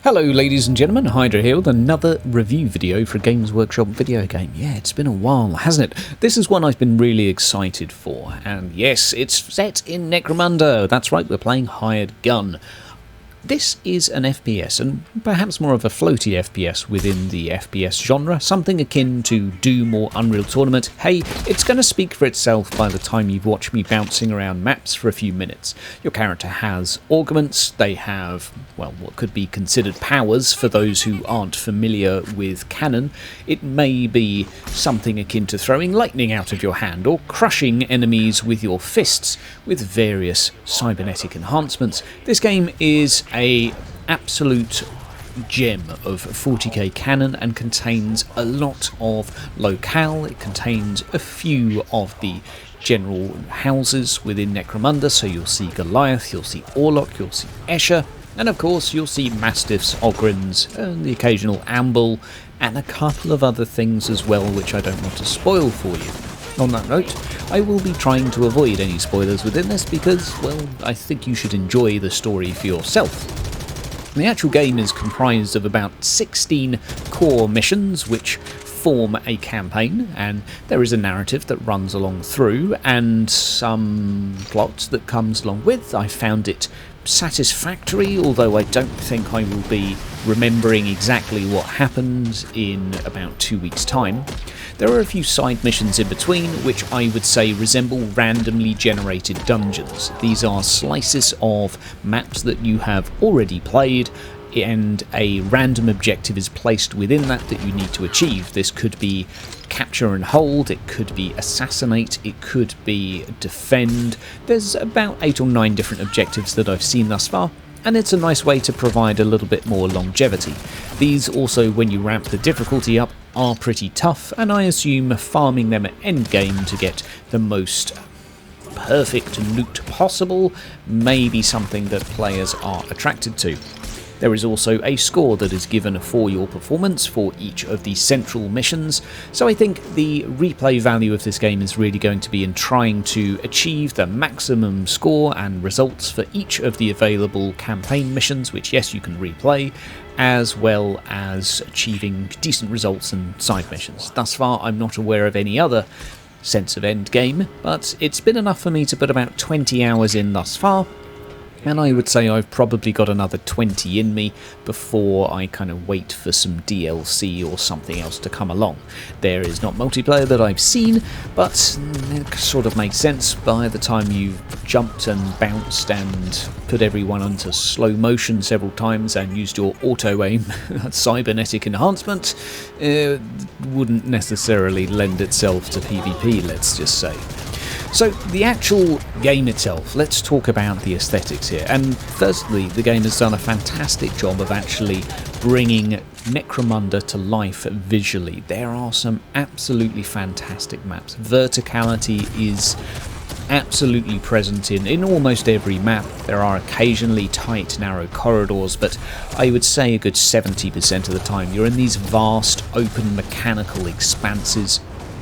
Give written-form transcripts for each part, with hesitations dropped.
Hello ladies and gentlemen, Hydra here with another review video for a Games Workshop video game. Yeah, it's been a while, hasn't it? This is one I've been really excited for, and yes, it's set in Necromunda. That's right, we're playing Hired Gun. This is an FPS, and perhaps more of a floaty FPS within the FPS genre, something akin to Doom or Unreal Tournament. Hey, it's going to speak for itself by the time you've watched me bouncing around maps for a few minutes. Your character has augments, they have, well, what could be considered powers for those who aren't familiar with canon. It may be something akin to throwing lightning out of your hand or crushing enemies with your fists with various cybernetic enhancements. This game is a absolute gem of 40k canon and contains a lot of locale. It contains a few of the general houses within Necromunda, so you'll see Goliath, you'll see Orlok, you'll see Escher, and of course you'll see Mastiffs, Ogryns, and the occasional Amble, and a couple of other things as well which I don't want to spoil for you. On that note, I will be trying to avoid any spoilers within this because, well, I think you should enjoy the story for yourself. The actual game is comprised of about 16 core missions which form a campaign, and there is a narrative that runs along through and some plot that comes along with. I found it satisfactory, although I don't think I will be remembering exactly what happened in about 2 weeks' time. There are a few side missions in between which I would say resemble randomly generated dungeons. These are slices of maps that you have already played, and a random objective is placed within that you need to achieve. This could be capture and hold, it could be assassinate, it could be defend. There's about 8 or 9 different objectives that I've seen thus far, and it's a nice way to provide a little bit more longevity. These also, when you ramp the difficulty up, are pretty tough, and I assume farming them at endgame to get the most perfect loot possible may be something that players are attracted to. There is also a score that is given for your performance for each of the central missions, so I think the replay value of this game is really going to be in trying to achieve the maximum score and results for each of the available campaign missions, which yes, you can replay, as well as achieving decent results in side missions. Thus far, I'm not aware of any other sense of endgame, but it's been enough for me to put about 20 hours in thus far, and I would say I've probably got another 20 in me before I kind of wait for some DLC or something else to come along. There is not multiplayer that I've seen, but it sort of makes sense. By the time you've jumped and bounced and put everyone onto slow motion several times and used your auto-aim cybernetic enhancement, it wouldn't necessarily lend itself to PvP, let's just say. So the actual game itself, let's talk about the aesthetics here. And firstly, the game has done a fantastic job of actually bringing Necromunda to life visually. There are some absolutely fantastic maps. Verticality is absolutely present in almost every map. There are occasionally tight, narrow corridors, but I would say a good 70% of the time you're in these vast, open, mechanical expanses,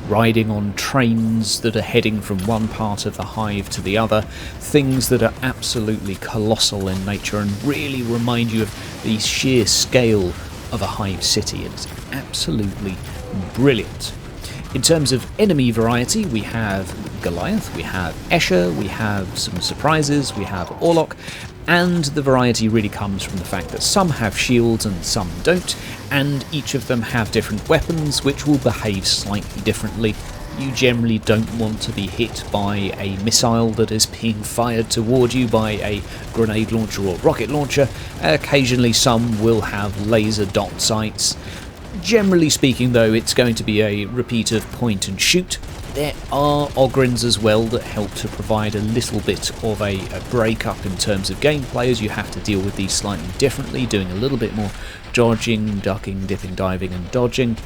riding on trains that are heading from one part of the hive to the other, things that are absolutely colossal in nature and really remind you of the sheer scale of a hive city. It's absolutely brilliant. In terms of enemy variety, we have Goliath, we have Escher, we have some surprises, we have Orlok, and the variety really comes from the fact that some have shields and some don't, and each of them have different weapons which will behave slightly differently. You generally don't want to be hit by a missile that is being fired toward you by a grenade launcher or rocket launcher. Occasionally some will have laser dot sights. Generally speaking though, it's going to be a repeat of point and shoot. There are Ogryns as well that help to provide a little bit of a break-up in terms of gameplay, as you have to deal with these slightly differently, doing a little bit more dodging, ducking, dipping, diving and dodging.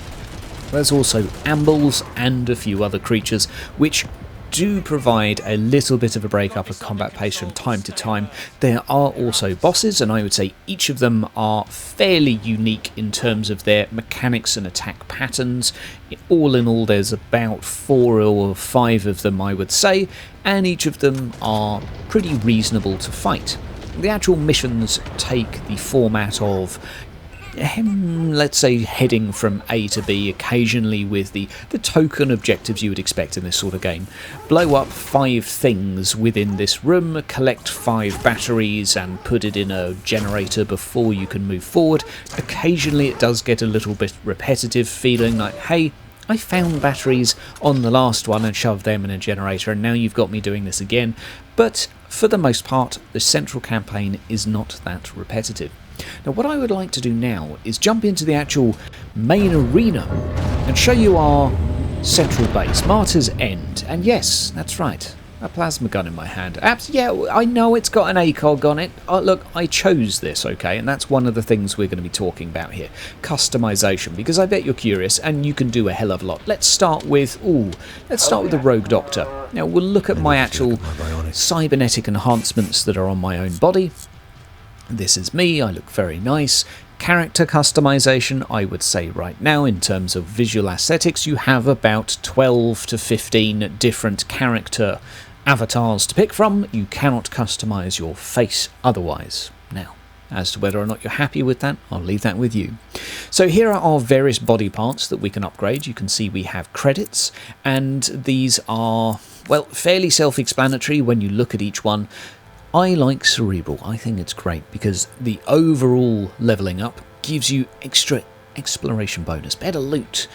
There's also Ambles and a few other creatures which do provide a little bit of a break-up of combat pace from time to time. There are also bosses, and I would say each of them are fairly unique in terms of their mechanics and attack patterns. All in all, there's about 4 or 5 of them, I would say, and each of them are pretty reasonable to fight. The actual missions take the format of, let's say, heading from A to B, occasionally with the token objectives you would expect in this sort of game. Blow up 5 things within this room, collect 5 batteries and put it in a generator before you can move forward. Occasionally it does get a little bit repetitive, feeling like, hey, I found batteries on the last one and shoved them in a generator, and now you've got me doing this again. But for the most part, the central campaign is not that repetitive. Now, what I would like to do now is jump into the actual main arena and show you our central base, Martyr's End. And yes, that's right, a plasma gun in my hand. Yeah, I know it's got an ACOG on it. Look, I chose this, okay, and that's one of the things we're going to be talking about here. Customization, because I bet you're curious, and you can do a hell of a lot. Let's start with the Rogue Doctor. Now, we'll look at my actual cybernetic enhancements that are on my own body. This is me, I look very nice. Character customization, I would say right now, in terms of visual aesthetics, you have about 12 to 15 different character avatars to pick from. You cannot customize your face otherwise. Now, as to whether or not you're happy with that, I'll leave that with you. So here are our various body parts that we can upgrade. You can see we have credits, and these are, well, fairly self-explanatory when you look at each one. I like Cerebral. I think it's great because the overall levelling up gives you extra exploration bonus, better loot,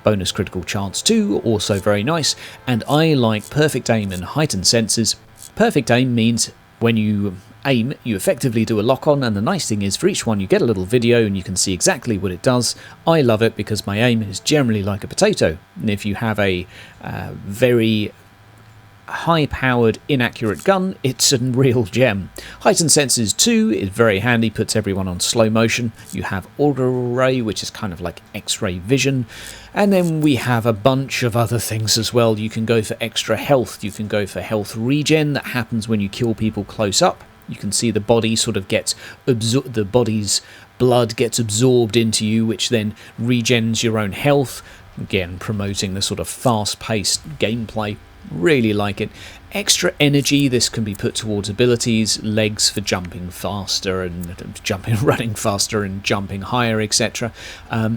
bonus critical chance too, also very nice. And I like Perfect Aim and Heightened Senses. Perfect Aim means when you aim, you effectively do a lock-on, and the nice thing is for each one you get a little video and you can see exactly what it does. I love it because my aim is generally like a potato, and if you have a very high-powered, inaccurate gun, it's a real gem. Heightened Senses 2 is very handy, puts everyone on slow motion. You have Auto Ray, which is kind of like X-ray vision. And then we have a bunch of other things as well. You can go for extra health. You can go for health regen that happens when you kill people close up. You can see the body sort of gets the body's blood gets absorbed into you, which then regens your own health. Again, promoting the sort of fast-paced gameplay. Really like it. Extra energy, this can be put towards abilities, legs for jumping faster and running faster and jumping higher, etc.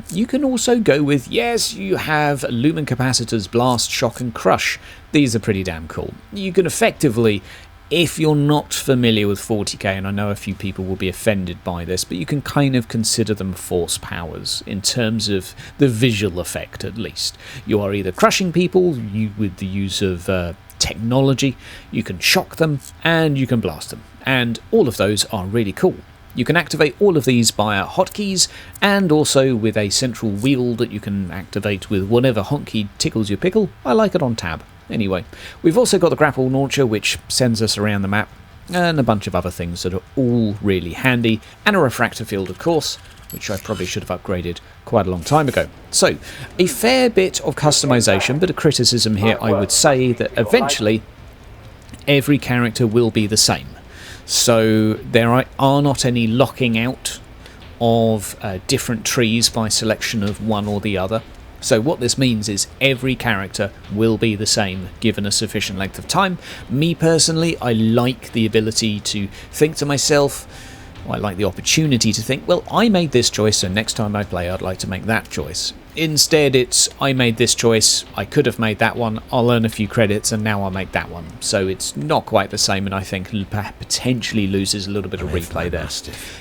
You can also go with, yes, you have Lumen Capacitors, Blast, Shock and Crush. These are pretty damn cool. You can effectively, if you're not familiar with 40k, and I know a few people will be offended by this, but you can kind of consider them force powers in terms of the visual effect, at least. You are either crushing people with the use of technology, you can shock them, and you can blast them. And all of those are really cool. You can activate all of these via hotkeys, and also with a central wheel that you can activate with whatever hotkey tickles your pickle. I like it on tab. Anyway, we've also got the grapple launcher, which sends us around the map, and a bunch of other things that are all really handy, and a refractor field, of course, which I probably should have upgraded quite a long time ago. So, a fair bit of customization, but a criticism here, I would say that eventually every character will be the same. So there are not any locking out of different trees by selection of one or the other. So what this means is every character will be the same given a sufficient length of time. Me personally, I like the ability to think to myself, I like the opportunity to think, well, I made this choice, so next time I play I'd like to make that choice. Instead it's, I made this choice, I could have made that one, I'll earn a few credits and now I'll make that one. So it's not quite the same, and I think potentially loses a little bit of replay there.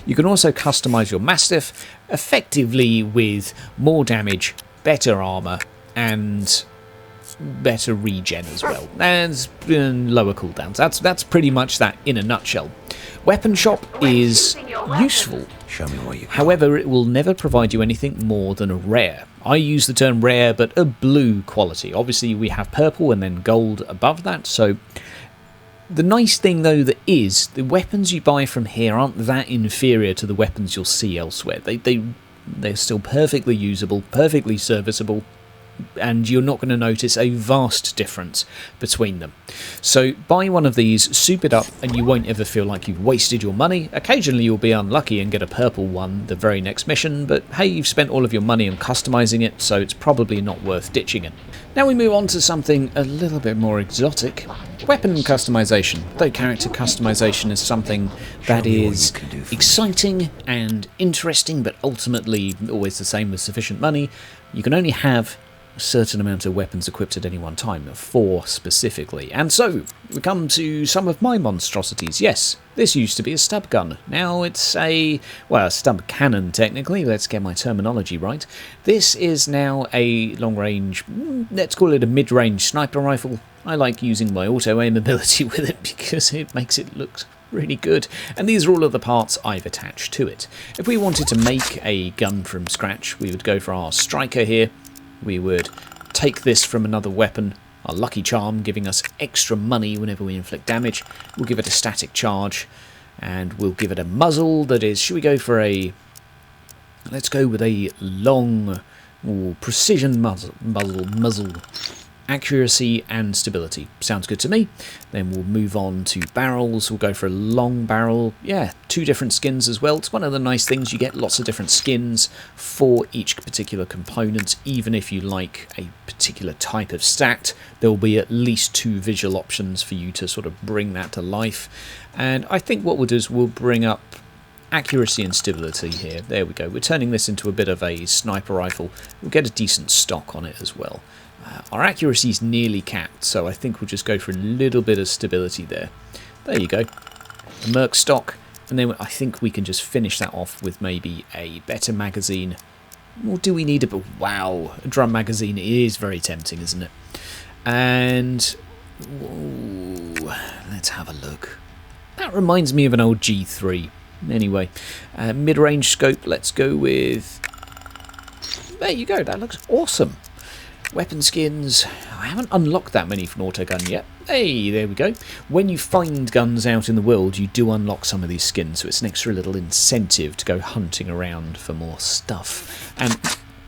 You can also customise your Mastiff, effectively with more damage, better armour, and better regen as well, and lower cooldowns. That's pretty much that in a nutshell. Weapon shop is useful. Show me what you got. However, it will never provide you anything more than a rare. I use the term rare, but a blue quality. Obviously, we have purple and then gold above that, so the nice thing, though, that is, the weapons you buy from here aren't that inferior to the weapons you'll see elsewhere. They're still perfectly usable, perfectly serviceable, and you're not going to notice a vast difference between them. So buy one of these, soup it up, and you won't ever feel like you've wasted your money. Occasionally you'll be unlucky and get a purple one the very next mission, but hey, you've spent all of your money on customizing it, so it's probably not worth ditching it. Now we move on to something a little bit more exotic. Weapon customization. Though character customization is something that is exciting and interesting, but ultimately always the same with sufficient money, you can only have a certain amount of weapons equipped at any one time, 4 specifically. And so, we come to some of my monstrosities. Yes, this used to be a stub gun. Now it's a stub cannon technically, let's get my terminology right. This is now a long-range, let's call it a mid-range sniper rifle. I like using my auto-aim ability with it because it makes it look really good. And these are all of the parts I've attached to it. If we wanted to make a gun from scratch, we would go for our striker here. We would take this from another weapon, our lucky charm, giving us extra money whenever we inflict damage. We'll give it a static charge, and we'll give it a muzzle that is, should we go for a, let's go with a long, precision muzzle. Accuracy and stability. Sounds good to me. Then we'll move on to barrels. We'll go for a long barrel. Yeah, 2 different skins as well. It's one of the nice things. You get lots of different skins for each particular component. Even if you like a particular type of stat, there will be at least 2 visual options for you to sort of bring that to life. And I think what we'll do is we'll bring up accuracy and stability here. There we go. We're turning this into a bit of a sniper rifle. We'll get a decent stock on it as well. Our accuracy is nearly capped, so I think we'll just go for a little bit of stability there. There you go. A Merc stock, and then I think we can just finish that off with maybe a better magazine. Or do we need a... Wow, a drum magazine is very tempting, isn't it? And... Ooh, let's have a look. That reminds me of an old G3. Anyway, mid-range scope, let's go with... There you go, that looks awesome. Weapon skins, I haven't unlocked that many from autogun yet. Hey, there we go. When you find guns out in the world, you do unlock some of these skins, so it's an extra little incentive to go hunting around for more stuff. And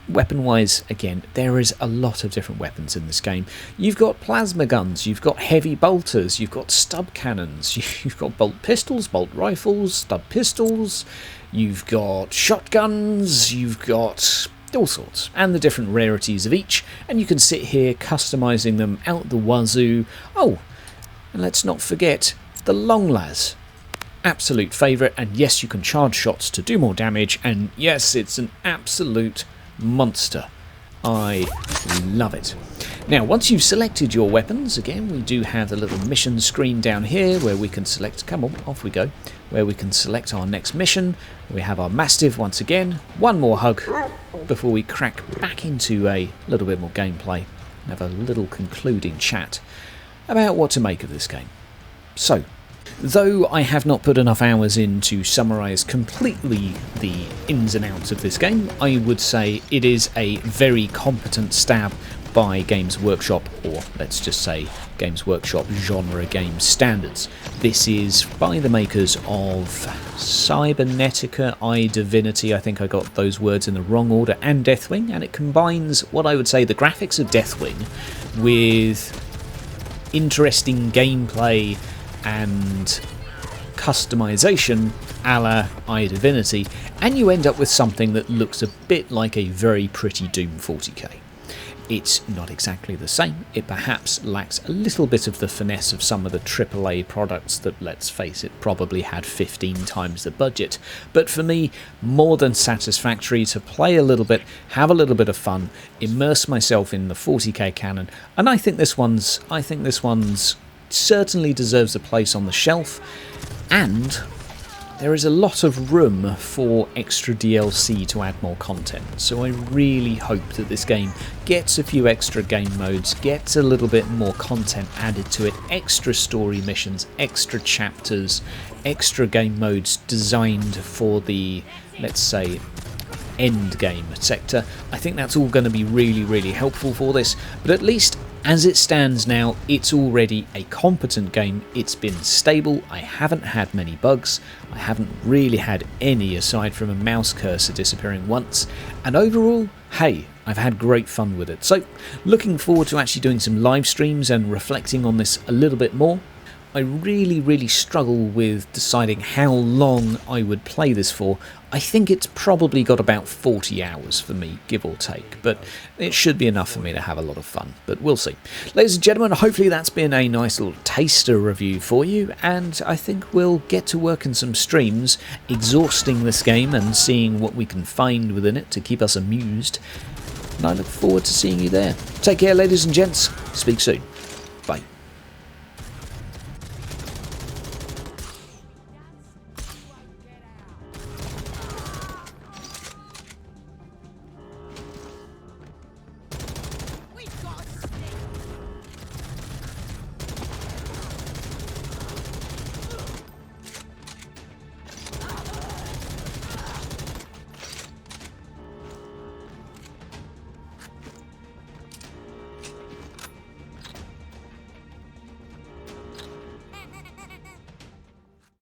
weapon-wise, again, there is a lot of different weapons in this game. You've got plasma guns, you've got heavy bolters, you've got stub cannons, you've got bolt pistols, bolt rifles, stub pistols, you've got shotguns, you've got... all sorts, and the different rarities of each, and you can sit here customizing them out the wazoo. Oh, and let's not forget the long las. Absolute favourite, and yes, you can charge shots to do more damage, and yes, it's an absolute monster. I love it. Now, once you've selected your weapons, again, we do have the little mission screen down here where we can select, come on, off we go, where we can select our next mission. We have our Mastiff once again. One more hug before we crack back into a little bit more gameplay and have a little concluding chat about what to make of this game. So, though I have not put enough hours in to summarise completely the ins and outs of this game, I would say it is a very competent stab by Games Workshop, or let's just say Games Workshop genre game standards. This is by the makers of Cybernetica, iDivinity, I think I got those words in the wrong order, and Deathwing, and it combines what I would say the graphics of Deathwing with interesting gameplay and customization a la iDivinity, and you end up with something that looks a bit like a very pretty Doom 40k. It's not exactly the same, it perhaps lacks a little bit of the finesse of some of the AAA products that, let's face it, probably had 15 times the budget, but for me, more than satisfactory to play a little bit, have a little bit of fun, immerse myself in the 40k canon, and I think this one's certainly deserves a place on the shelf, and there is a lot of room for extra DLC to add more content, so I really hope that this game gets a few extra game modes, gets a little bit more content added to it, extra story missions, extra chapters, extra game modes designed for the, let's say, end game sector. I think that's all going to be really, really helpful for this, but at least As it stands now, it's already a competent game. It's been stable, I haven't had many bugs, I haven't really had any aside from a mouse cursor disappearing once, and overall, hey, I've had great fun with it. So, looking forward to actually doing some live streams and reflecting on this a little bit more. I really struggle with deciding how long I would play this for. I think it's probably got about 40 hours for me, give or take, but it should be enough for me to have a lot of fun, but we'll see. Ladies and gentlemen, hopefully that's been a nice little taster review for you, and I think we'll get to work in some streams, exhausting this game and seeing what we can find within it to keep us amused, and I look forward to seeing you there. Take care, ladies and gents. Speak soon. Bye.